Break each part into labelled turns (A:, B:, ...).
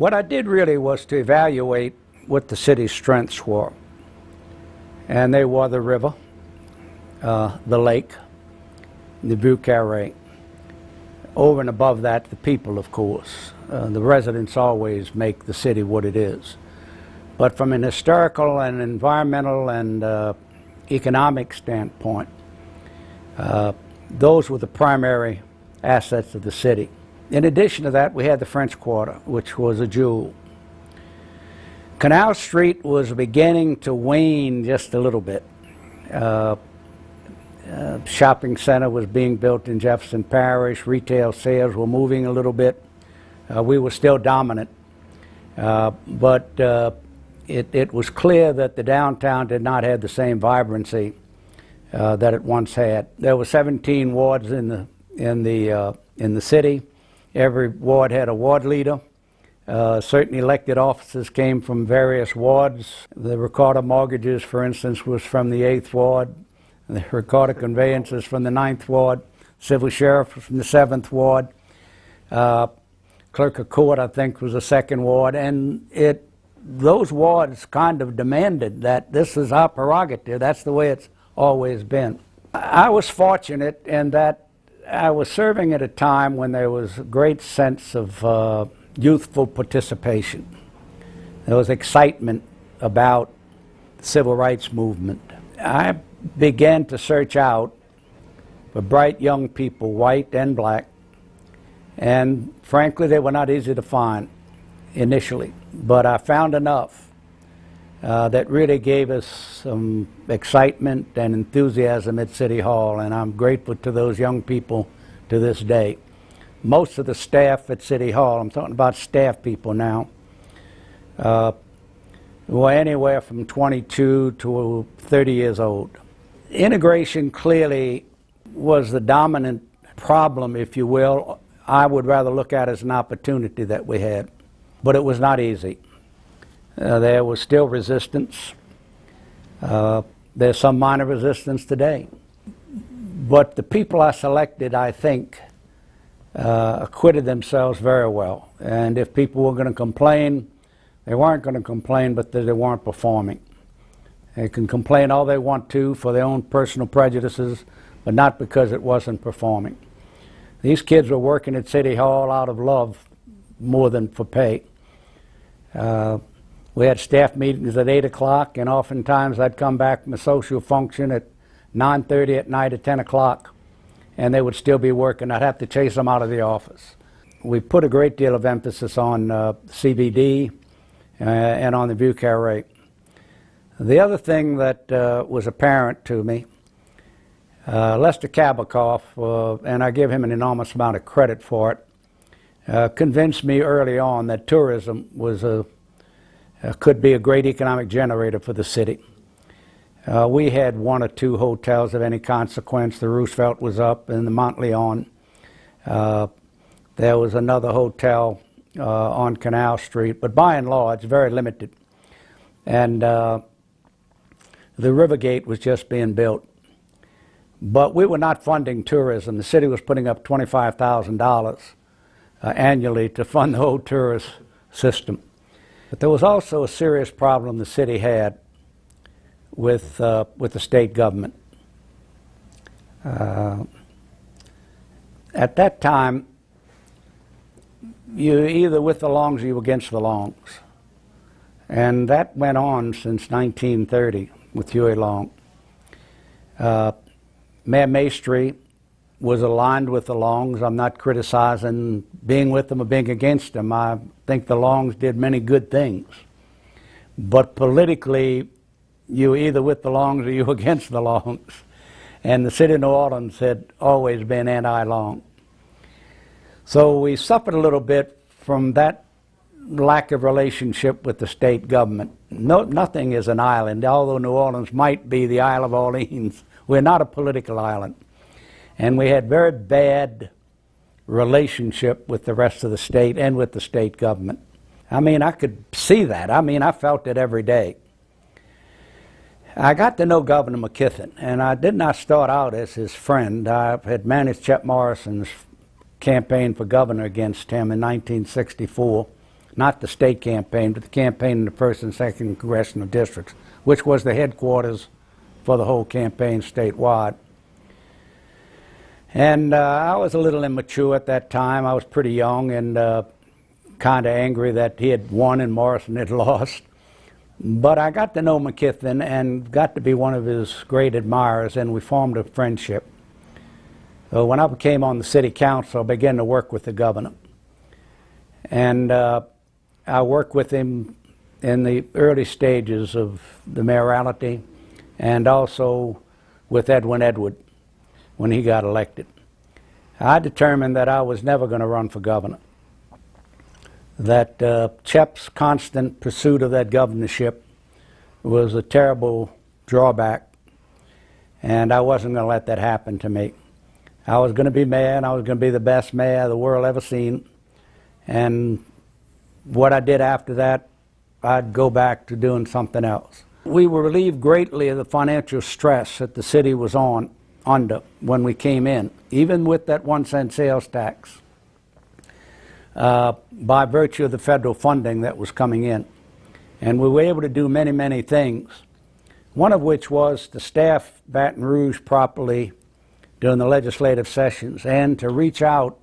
A: What I did really was to evaluate what the city's strengths were. And they were the river, the lake, the Vieux Carré. Over and above that, the people, of course. The residents always make the city what it is. But from an historical and environmental and economic standpoint, those were the primary assets of the city. In addition to that, we had the French Quarter, which was a jewel. Canal Street was beginning to wane just a little bit. Shopping center was being built in Jefferson Parish. Retail sales were moving a little bit. We were still dominant. But it was clear that the downtown did not have the same vibrancy that it once had. There were 17 wards in the city. Every ward had a ward leader. Certain elected officers came from various wards. The recorder of mortgages, for instance, was from the 8th ward. The recorder of conveyances from the 9th ward. Civil sheriff was from the 7th ward. Clerk of court, I think, was the 2nd ward. And those wards kind of demanded that this is our prerogative. That's the way it's always been. I was fortunate in that I was serving at a time when there was a great sense of youthful participation. There was excitement about the civil rights movement. I began to search out for bright young people, white and black, and frankly they were not easy to find initially, but I found enough that really gave us some excitement and enthusiasm at City Hall, and I'm grateful to those young people to this day. Most of the staff at City Hall, I'm talking about staff people now, were anywhere from 22 to 30 years old. Integration clearly was the dominant problem, if you will. I would rather look at it as an opportunity that we had, but it was not easy. There was still resistance. There's some minor resistance today. But the people I selected, I think, acquitted themselves very well. And if people were going to complain, they weren't going to complain, but they weren't performing. They can complain all they want to for their own personal prejudices, but not because it wasn't performing. These kids were working at City Hall out of love more than for pay. We had staff meetings at 8 o'clock, and oftentimes I'd come back from a social function at 9:30 at night at 10 o'clock, and they would still be working. I'd have to chase them out of the office. We put a great deal of emphasis on CBD and on the Vieux Carré. The other thing that was apparent to me, Lester Kabikoff, and I give him an enormous amount of credit for it, convinced me early on that tourism was could be a great economic generator for the city. We had 1 or 2 hotels of any consequence. The Roosevelt was up in the Montleon. There was another hotel on Canal Street, but by and large, very limited. And the Rivergate was just being built. But we were not funding tourism. The city was putting up $25,000 annually to fund the whole tourist system. But there was also a serious problem the city had with the state government. At that time, you were either with the Longs or you were against the Longs. And that went on since 1930 with Huey Long. Mayor Maestri was aligned with the Longs. I'm not criticizing being with them or being against them. I think the Longs did many good things. But politically, you were either with the Longs or you were against the Longs. And the city of New Orleans had always been anti-Long. So we suffered a little bit from that lack of relationship with the state government. Nothing is an island, although New Orleans might be the Isle of Orleans. We're not a political island. And we had very bad relationship with the rest of the state and with the state government. I mean, I could see that. I mean, I felt it every day. I got to know Governor McKithen, and I did not start out as his friend. I had managed Chet Morrison's campaign for governor against him in 1964. not the state campaign, but the campaign in the 1st and 2nd congressional districts, which was the headquarters for the whole campaign statewide. And I was a little immature at that time. I was pretty young and kind of angry that he had won and Morrison had lost. But I got to know McKithen and got to be one of his great admirers, and we formed a friendship. So when I came on the city council, I began to work with the governor. And I worked with him in the early stages of the mayoralty, and also with Edwin Edward when he got elected. I determined that I was never going to run for governor. That CHEP's constant pursuit of that governorship was a terrible drawback, and I wasn't going to let that happen to me. I was going to be mayor, and I was going to be the best mayor the world ever seen, and what I did after that, I'd go back to doing something else. We were relieved greatly of the financial stress that the city was under when we came in, even with that 1-cent sales tax. By virtue of the federal funding that was coming in. And we were able to do many, many things, one of which was to staff Baton Rouge properly during the legislative sessions and to reach out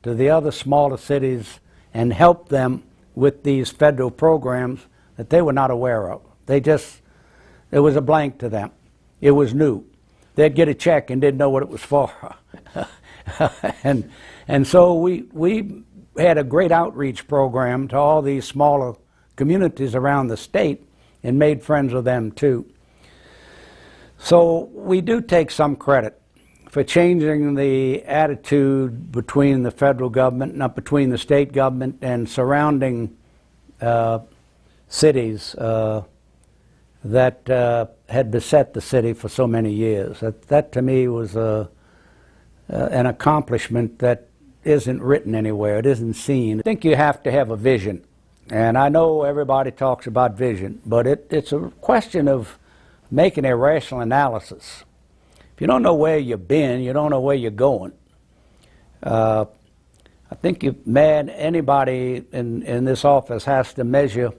A: to the other smaller cities and help them with these federal programs that they were not aware of. It was a blank to them. It was new. They'd get a check and didn't know what it was for. and so we had a great outreach program to all these smaller communities around the state and made friends with them too. So we do take some credit for changing the attitude between the federal government, not between the state government and surrounding cities that had beset the city for so many years. That to me was an accomplishment that isn't written anywhere, it isn't seen. I think you have to have a vision. And I know everybody talks about vision, but it's a question of making a rational analysis. If you don't know where you've been, you don't know where you're going. I think anybody in this office has to measure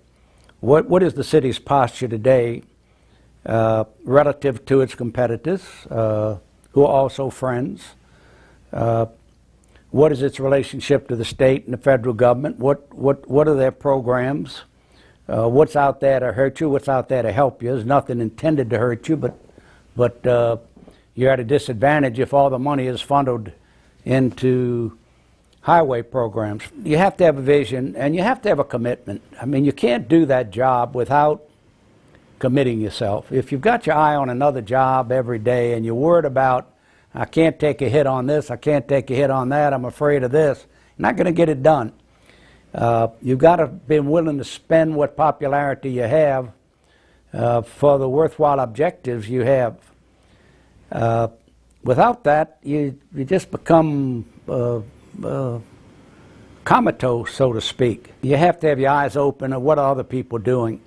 A: what is the city's posture today relative to its competitors, who are also friends. What is its relationship to the state and the federal government? What are their programs? What's out there to hurt you? What's out there to help you? There's nothing intended to hurt you, but you're at a disadvantage if all the money is funneled into highway programs. You have to have a vision, and you have to have a commitment. I mean, you can't do that job without committing yourself. If you've got your eye on another job every day and you're worried about, I can't take a hit on this, I can't take a hit on that, I'm afraid of this, you're not going to get it done. You've got to be willing to spend what popularity you have for the worthwhile objectives you have. Without that, you just become comatose, so to speak. You have to have your eyes open at what are other people doing.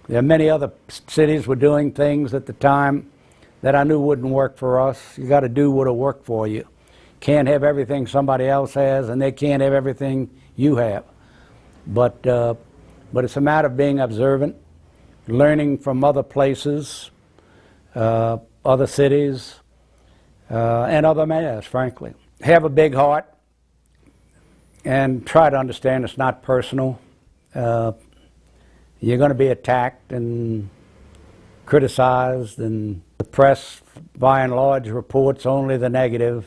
A: There are many other cities were doing things at the time that I knew wouldn't work for us. You got to do what'll work for you. Can't have everything somebody else has, and they can't have everything you have. But it's a matter of being observant, learning from other places, other cities, and other mayors, frankly. Have a big heart and try to understand it's not personal. You're going to be attacked and criticized, and the press, by and large, reports only the negative.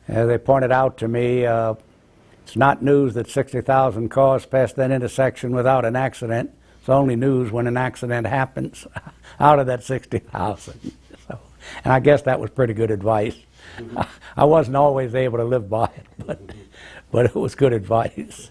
A: They pointed out to me, it's not news that 60,000 cars passed that intersection without an accident. It's only news when an accident happens out of that 60,000. So, and I guess that was pretty good advice. I wasn't always able to live by it, but it was good advice.